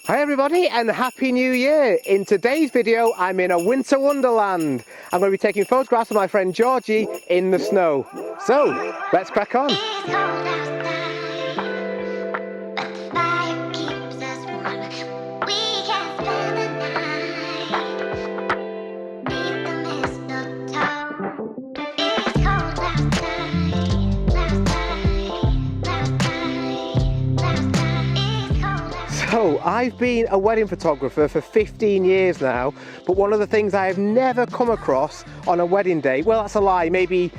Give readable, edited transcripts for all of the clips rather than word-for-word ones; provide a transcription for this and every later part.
Hi everybody and Happy New Year! In today's video I'm in a winter wonderland. I'm going to be taking photographs of my friend Georgie in the snow. So let's crack on. So I've been a wedding photographer for 15 years now, but one of the things I have never come across on a wedding day, well that's a lie, maybe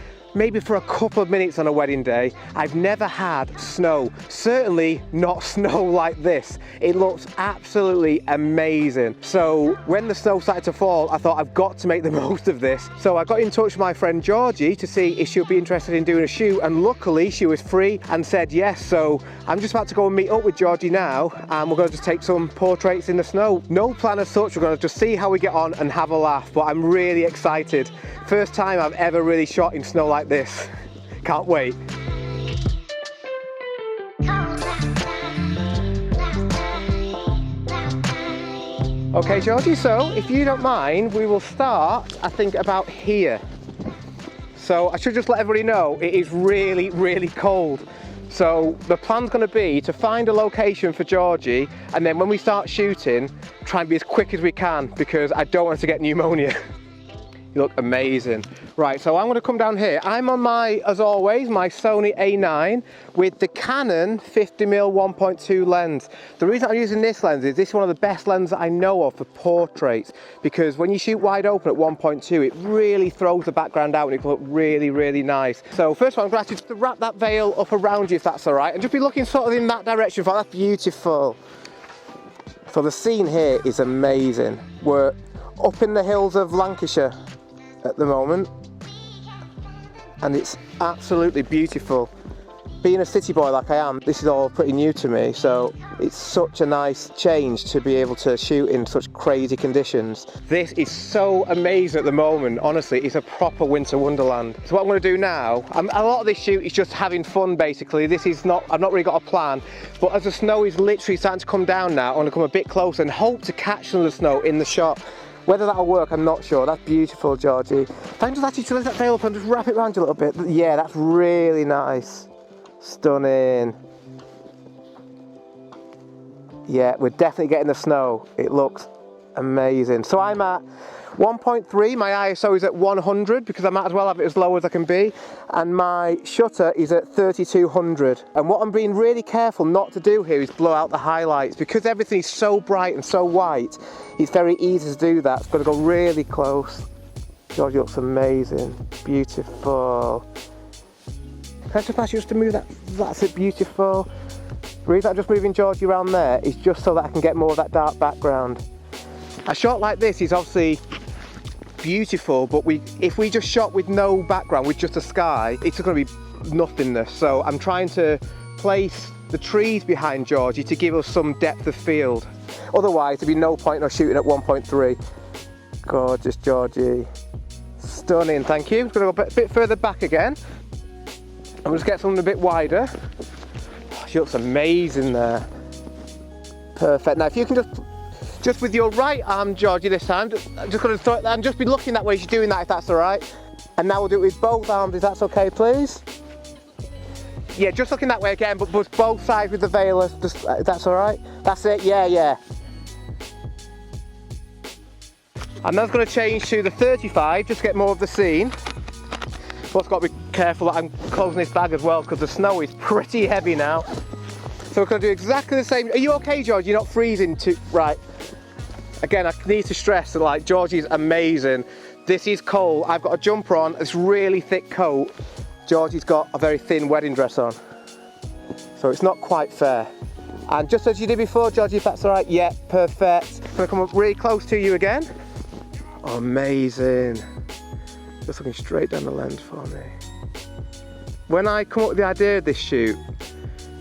for a couple of minutes on a wedding day, I've never had snow. Certainly not snow like this. It looks absolutely amazing. So when the snow started to fall, I thought I've got to make the most of this. So I got in touch with my friend Georgie to see if she would be interested in doing a shoot, and luckily she was free and said yes. So I'm just about to go and meet up with Georgie now, and we're going to just take some portraits in the snow. No plan as such, we're going to just see how we get on and have a laugh, but I'm really excited. First time I've ever really shot in snow like this. Can't wait. Okay Georgie, so if you don't mind, we will start, I think, about here. So I should just let everybody know it is really, really cold. So the plan's going to be to find a location for Georgie, and then when we start shooting, try and be as quick as we can because I don't want to get pneumonia. You look amazing. Right, so I'm going to come down here. I'm on my, as always, my Sony A9 with the Canon 50mm 1.2 lens. The reason I'm using this lens is this is one of the best lenses that I know of for portraits, because when you shoot wide open at 1.2, it really throws the background out and it can look really, really nice. So first of all, I'm going to ask you to wrap that veil up around you if that's all right, and just be looking sort of in that direction. That's beautiful. So the scene here is amazing. We're up in the hills of Lancashire at the moment, and it's absolutely beautiful. Being a city boy like I am, this is all pretty new to me, so it's such a nice change to be able to shoot in such crazy conditions. This is so amazing at the moment, honestly, it's a proper winter wonderland. So what I'm going to do now, a lot of this shoot is just having fun basically. This is not, I've not really got a plan, but as the snow is literally starting to come down now, I'm going to come a bit closer and hope to catch some of the snow in the shot. Whether that'll work, I'm not sure. That's beautiful, Georgie. If I can just actually lift that veil up and just wrap it around you a little bit. Yeah, that's really nice. Stunning. Yeah, we're definitely getting the snow. It looks amazing. So I'm at 1.3, my ISO is at 100 because I might as well have it as low as I can be, and my shutter is at 3200. And what I'm being really careful not to do here is blow out the highlights, because everything is so bright and so white. It's very easy to do that. It's got to go really close. Georgie looks amazing, beautiful. Can I just ask you just to move that? That's it, beautiful. The reason I'm just moving Georgie around there is just so that I can get more of that dark background. A shot like this is obviously beautiful, but if we just shot with no background, with just a sky, it's going to be nothingness. So I'm trying to place the trees behind Georgie to give us some depth of field. Otherwise, there'd be no point in us shooting at 1.3. Gorgeous, Georgie. Stunning, thank you. I'm going to go a bit further back again. I'm just get something a bit wider. Oh, she looks amazing there. Perfect. Now, if you can just with your right arm, Georgie, this time, I'm just going to throw it there and just be looking that way as you're doing that, if that's all right. And now we'll do it with both arms, if that's okay, please. Yeah, just looking that way again, but both sides with the veil, just, if that's all right. That's it, yeah, yeah. And that's going to change to the 35, just to get more of the scene. But I've got to be careful that I'm closing this bag as well, because the snow is pretty heavy now. So we're going to do exactly the same. Are you okay, George? You're not freezing too... Right. Again, I need to stress that, like, Georgie's amazing. This is cold. I've got a jumper on, this really thick coat. Georgie's got a very thin wedding dress on. So it's not quite fair. And just as you did before, Georgie, if that's all right. Yeah, perfect. I'm going to come up really close to you again. Oh, amazing. Just looking straight down the lens for me. When I come up with the idea of this shoot,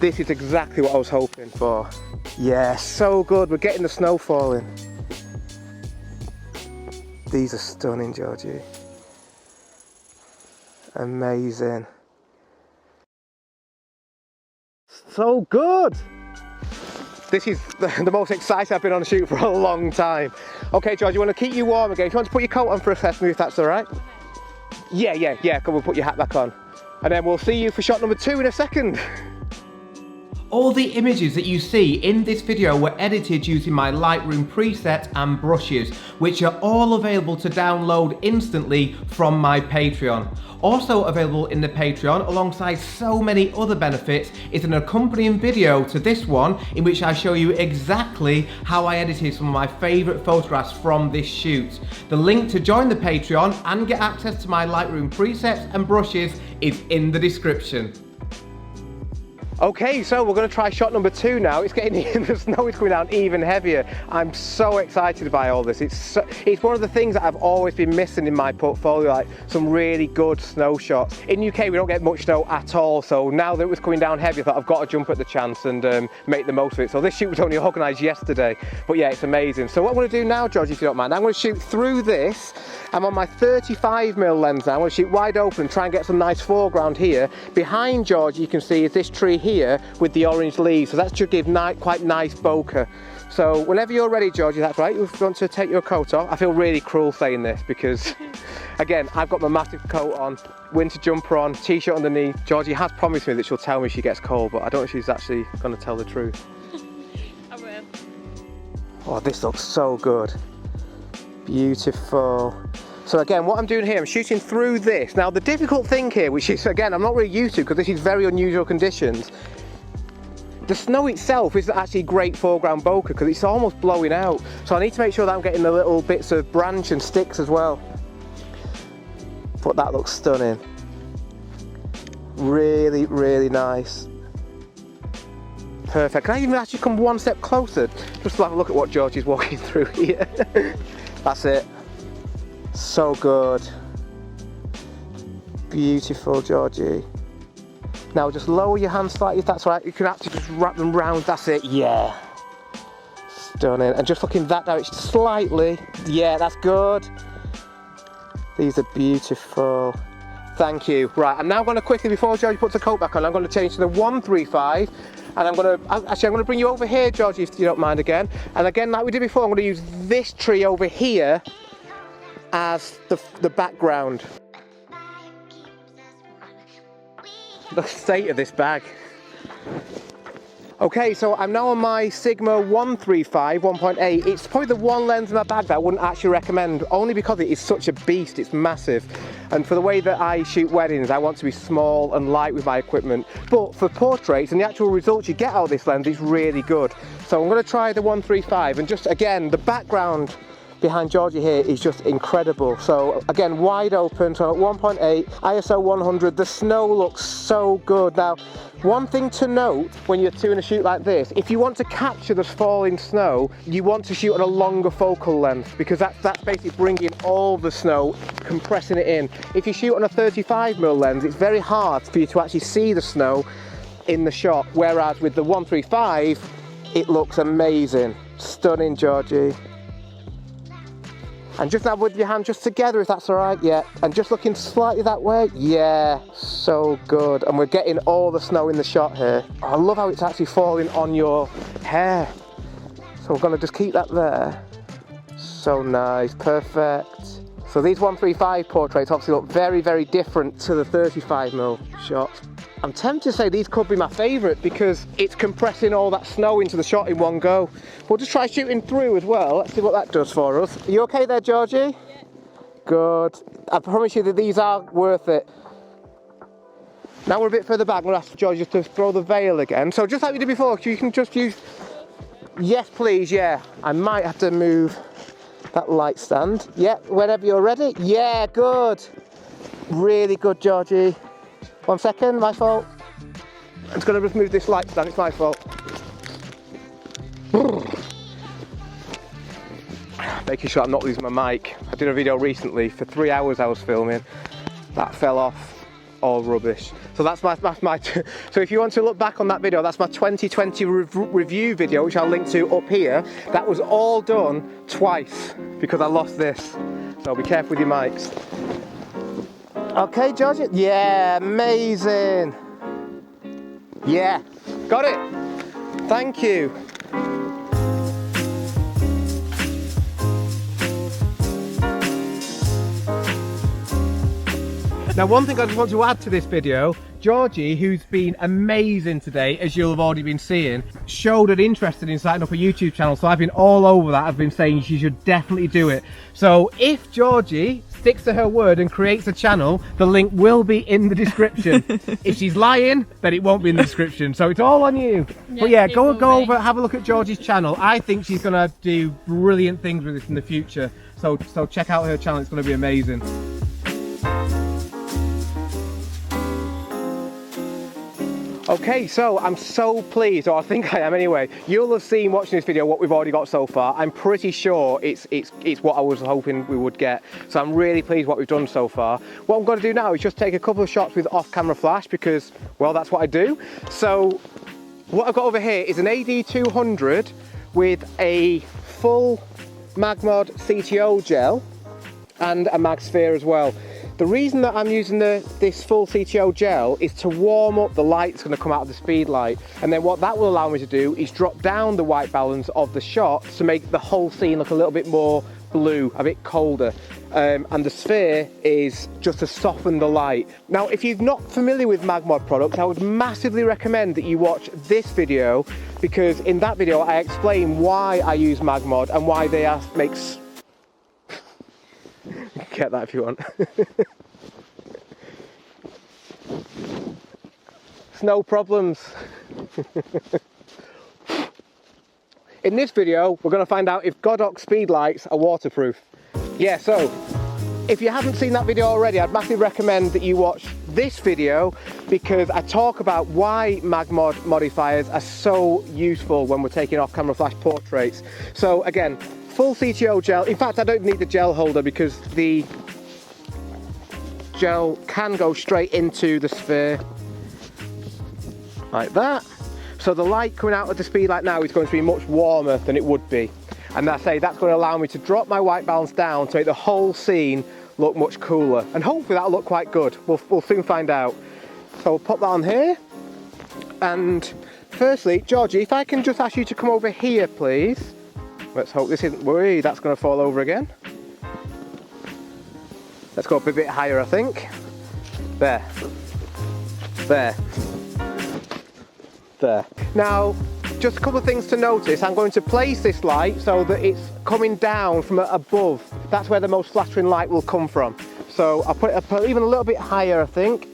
this is exactly what I was hoping for. Yeah, so good. We're getting the snow falling. These are stunning, Georgie. Amazing. So good. This is the most excited I've been on a shoot for a long time. Okay, George, you want to keep you warm again? If you want to put your coat on for a second, if that's all right? Yeah, come on, put your hat back on. And then we'll see you for shot number 2 in a second. All the images that you see in this video were edited using my Lightroom presets and brushes, which are all available to download instantly from my Patreon. Also available in the Patreon, alongside so many other benefits, is an accompanying video to this one in which I show you exactly how I edited some of my favourite photographs from this shoot. The link to join the Patreon and get access to my Lightroom presets and brushes is in the description. Okay, so we're going to try shot number 2 now. It's getting, the snow is coming down even heavier. I'm so excited by all this. It's one of the things that I've always been missing in my portfolio, like some really good snow shots. In UK, we don't get much snow at all, so now that it was coming down heavy, I thought I've got to jump at the chance and make the most of it. So this shoot was only organised yesterday, but yeah, it's amazing. So what I'm going to do now, George, if you don't mind, I'm going to shoot through this. I'm on my 35mm lens now. I'm going to shoot wide open and try and get some nice foreground here. Behind George, you can see is this tree here with the orange leaves, so that should give quite nice bokeh. So whenever you're ready, Georgie, that's right, you want to take your coat off. I feel really cruel saying this because, again, I've got my massive coat on, winter jumper on, t-shirt underneath. Georgie has promised me that she'll tell me if she gets cold, but I don't know if she's actually going to tell the truth. I will. Oh, this looks so good. Beautiful. So again, what I'm doing here, I'm shooting through this. Now the difficult thing here, which is, again, I'm not really used to because this is very unusual conditions, the snow itself isn't actually great foreground bokeh because it's almost blowing out. So I need to make sure that I'm getting the little bits of branch and sticks as well. But that looks stunning. Really, really nice. Perfect. Can I even actually come one step closer? Just to have a look at what George is walking through here. That's it. So good. Beautiful, Georgie. Now just lower your hands slightly if that's right. You can actually just wrap them round. That's it. Yeah. Stunning. And just look in that direction slightly. Yeah, that's good. These are beautiful. Thank you. Right, I'm now going to quickly, before Georgie puts the coat back on, I'm going to change to the 135. And I'm going to bring you over here, Georgie, if you don't mind again. And again, like we did before, I'm going to use this tree over here as the background. The state of this bag. Okay, so I'm now on my Sigma 135 1.8. It's probably the one lens in my bag that I wouldn't actually recommend, only because it is such a beast. It's massive, and for the way that I shoot weddings, I want to be small and light with my equipment. But for portraits and the actual results you get out of this lens is really good. So I'm going to try the 135, and just again, the background behind Georgie here is just incredible. So again, wide open, so at 1.8, ISO 100, the snow looks so good. Now, one thing to note when you're doing a shoot like this, if you want to capture the falling snow, you want to shoot on a longer focal length, because that's basically bringing all the snow, compressing it in. If you shoot on a 35mm lens, it's very hard for you to actually see the snow in the shot, whereas with the 135, it looks amazing. Stunning, Georgie. And just now with your hand just together, if that's all right, yeah. And just looking slightly that way, yeah, so good. And we're getting all the snow in the shot here. Oh, I love how it's actually falling on your hair. So we're gonna just keep that there. So nice, perfect. So these 135 portraits obviously look very, very different to the 35mm shots. I'm tempted to say these could be my favourite because it's compressing all that snow into the shot in one go. We'll just try shooting through as well. Let's see what that does for us. Are you okay there, Georgie? Yeah. Good. I promise you that these are worth it. Now we're a bit further back. I'm going to ask Georgie to throw the veil again. So just like we did before, you can just use... Yes, please, yeah. I might have to move that light stand. Yeah, whenever you're ready. Yeah, good. Really good, Georgie. 1 second, my fault. I'm just going to just move this light stand, it's my fault. Making sure I'm not losing my mic. I did a video recently, for 3 hours I was filming. That fell off, all rubbish. So that's my so if you want to look back on that video, that's my 2020 review video, which I'll link to up here. That was all done twice, because I lost this. So be careful with your mics. Okay, Georgie? Yeah, amazing. Yeah, got it. Thank you. Now, one thing I just want to add to this video, Georgie, who's been amazing today, as you'll have already been seeing, showed an interest in setting up a YouTube channel, so I've been all over that. I've been saying she should definitely do it. So if Georgie sticks to her word and creates a channel, the link will be in the description. If she's lying, then it won't be in the description, so it's all on you. Yeah, but yeah, go over, have a look at Georgie's channel. I think she's going to do brilliant things with this in the future, so check out her channel, it's going to be amazing. Okay, so I'm so pleased, or I think I am anyway. You'll have seen watching this video what we've already got so far. I'm pretty sure it's what I was hoping we would get. So I'm really pleased what we've done so far. What I'm going to do now is just take a couple of shots with off-camera flash because, well, that's what I do. So what I've got over here is an AD200 with a full MagMod CTO gel and a mag sphere as well. The reason that I'm using this full CTO gel is to warm up the light that's going to come out of the speed light, and then what that will allow me to do is drop down the white balance of the shot to make the whole scene look a little bit more blue, a bit colder, and the sphere is just to soften the light. Now, if you're not familiar with MagMod products, I would massively recommend that you watch this video, because in that video I explain why I use MagMod and why they makes get that if you want. It's no problems. In this video, we're going to find out if Godox speedlights are waterproof. Yeah, so if you haven't seen that video already, I'd massively recommend that you watch this video, because I talk about why MagMod modifiers are so useful when we're taking off-camera flash portraits. So again, full CTO gel. In fact, I don't need the gel holder because the gel can go straight into the sphere like that. So the light coming out of the speed light now is going to be much warmer than it would be. And I say that's going to allow me to drop my white balance down to make the whole scene look much cooler. And hopefully that'll look quite good. We'll soon find out. So we'll pop that on here. And firstly, Georgie, if I can just ask you to come over here, please. Let's hope this isn't worried, that's going to fall over again. Let's go up a bit higher, I think. There. There. There. Now, just a couple of things to notice. I'm going to place this light so that it's coming down from above. That's where the most flattering light will come from. So I'll put it even a little bit higher, I think.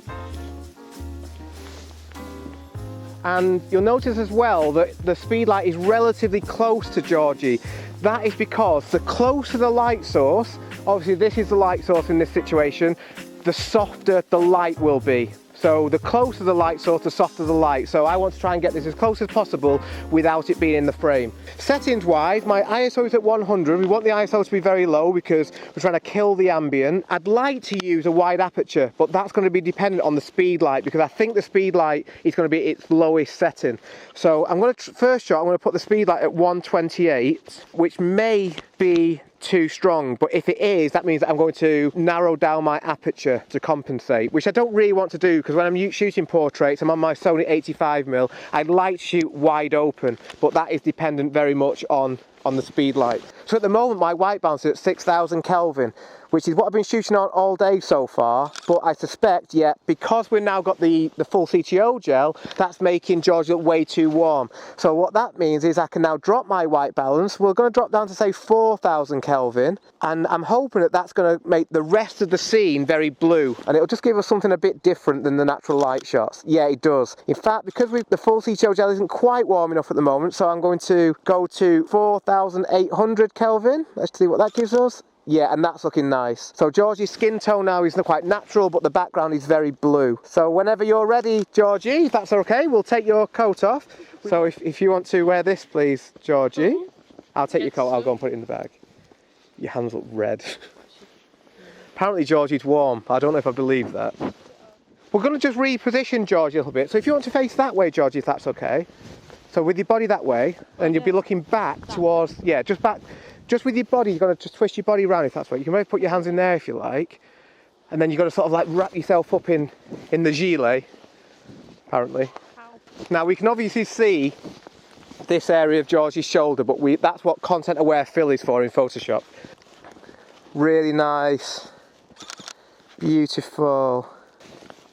And you'll notice as well that the speed light is relatively close to Georgie. That is because the closer the light source, obviously this is the light source in this situation, the softer the light will be. So the closer the light source, the softer the light. So I want to try and get this as close as possible without it being in the frame. Settings wise, my ISO is at 100. We want the ISO to be very low because we're trying to kill the ambient. I'd like to use a wide aperture, but that's going to be dependent on the speed light, because I think the speed light is going to be its lowest setting. So I'm going to, first shot, I'm going to put the speed light at 128, which may be too strong, but if it is, that means that I'm going to narrow down my aperture to compensate, which I don't really want to do, because when I'm shooting portraits, I'm on my Sony 85mm, I'd like to shoot wide open, but that is dependent very much on the speed light. So at the moment my white balance is at 6000 Kelvin, which is what I've been shooting on all day so far, but I suspect, yeah, because we've now got the full CTO gel, that's making Georgie look way too warm. So what that means is I can now drop my white balance. We're going to drop down to say 4000 Kelvin, and I'm hoping that that's going to make the rest of the scene very blue, and it'll just give us something a bit different than the natural light shots. Yeah, it does. In fact, because the full CTO gel isn't quite warm enough at the moment, so I'm going to go to 4800 Kelvin. Let's see what that gives us. Yeah, and that's looking nice. So Georgie's skin tone now is not quite natural, but the background is very blue. So whenever you're ready, Georgie, if that's okay, we'll take your coat off. So if you want to wear this, please, Georgie. I'll take your coat, I'll go and put it in the bag. Your hands look red. Apparently Georgie's warm. I don't know if I believe that. We're going to just reposition Georgie a little bit. So if you want to face that way, Georgie, if that's okay. So with your body that way, and you'll be looking back towards, yeah, just back. Just with your body, you've got to just twist your body around if that's right. You can maybe put your hands in there if you like. And then you've got to sort of like wrap yourself up in the gilet, apparently. Ow. Now we can obviously see this area of Georgie's shoulder, but that's what content aware fill is for in Photoshop. Really nice, beautiful.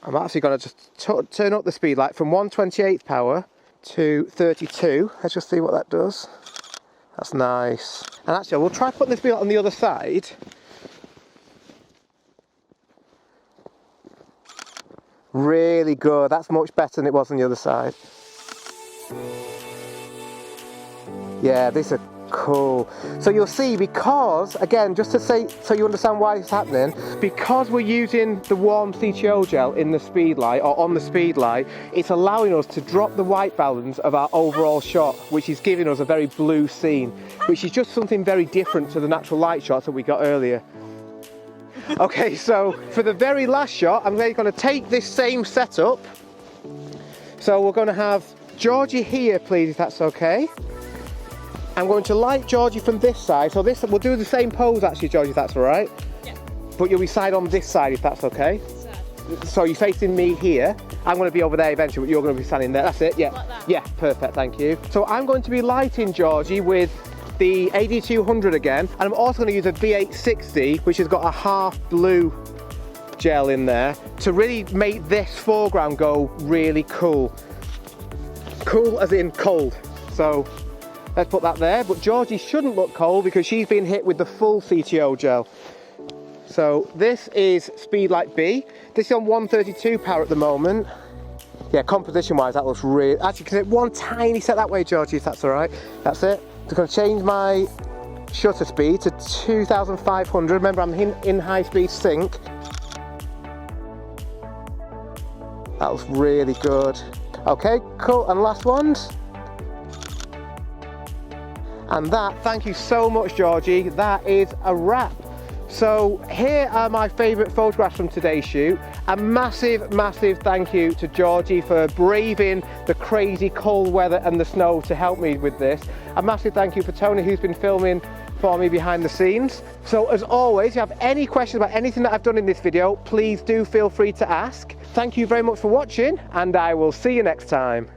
I'm actually going to just turn up the speed light from 1/28th power to 32. Let's just see what that does. That's nice. And actually, we'll try putting this speed light on the other side. Really good. That's much better than it was on the other side. Yeah, these are cool. So you'll see, because, again, just to say, so you understand why it's happening, because we're using the warm CTO gel in the speed light, or on the speed light, it's allowing us to drop the white balance of our overall shot, which is giving us a very blue scene, which is just something very different to the natural light shots that we got earlier. Okay, so for the very last shot, I'm going to take this same setup. So we're going to have Georgie here, please, if that's okay. I'm going to light Georgie from this side. So this, we'll do the same pose actually, Georgie, if that's all right. Yeah. But you'll be side on this side, if that's okay. So you're facing me here. I'm going to be over there eventually, but you're going to be standing there. That's it, yeah. Like that. Yeah, perfect, thank you. So I'm going to be lighting Georgie with the AD200 again, and I'm also going to use a V860, which has got a half blue gel in there to really make this foreground go really cool. Cool as in cold. So let's put that there, but Georgie shouldn't look cold because she's been hit with the full CTO gel. So this is Speedlight B. This is on 132 power at the moment. Yeah, composition wise that looks really, actually can it one tiny set that way, Georgie, if that's all right. That's it. So I'm going to change my shutter speed to 2500. Remember, I'm in high speed sync. That looks really good. Okay, cool, and last ones. And that, thank you so much, Georgie, that is a wrap. So here are my favourite photographs from today's shoot. A massive, massive thank you to Georgie for braving the crazy cold weather and the snow to help me with this. A massive thank you for Tony, who's been filming for me behind the scenes. So as always, if you have any questions about anything that I've done in this video, please do feel free to ask. Thank you very much for watching, and I will see you next time.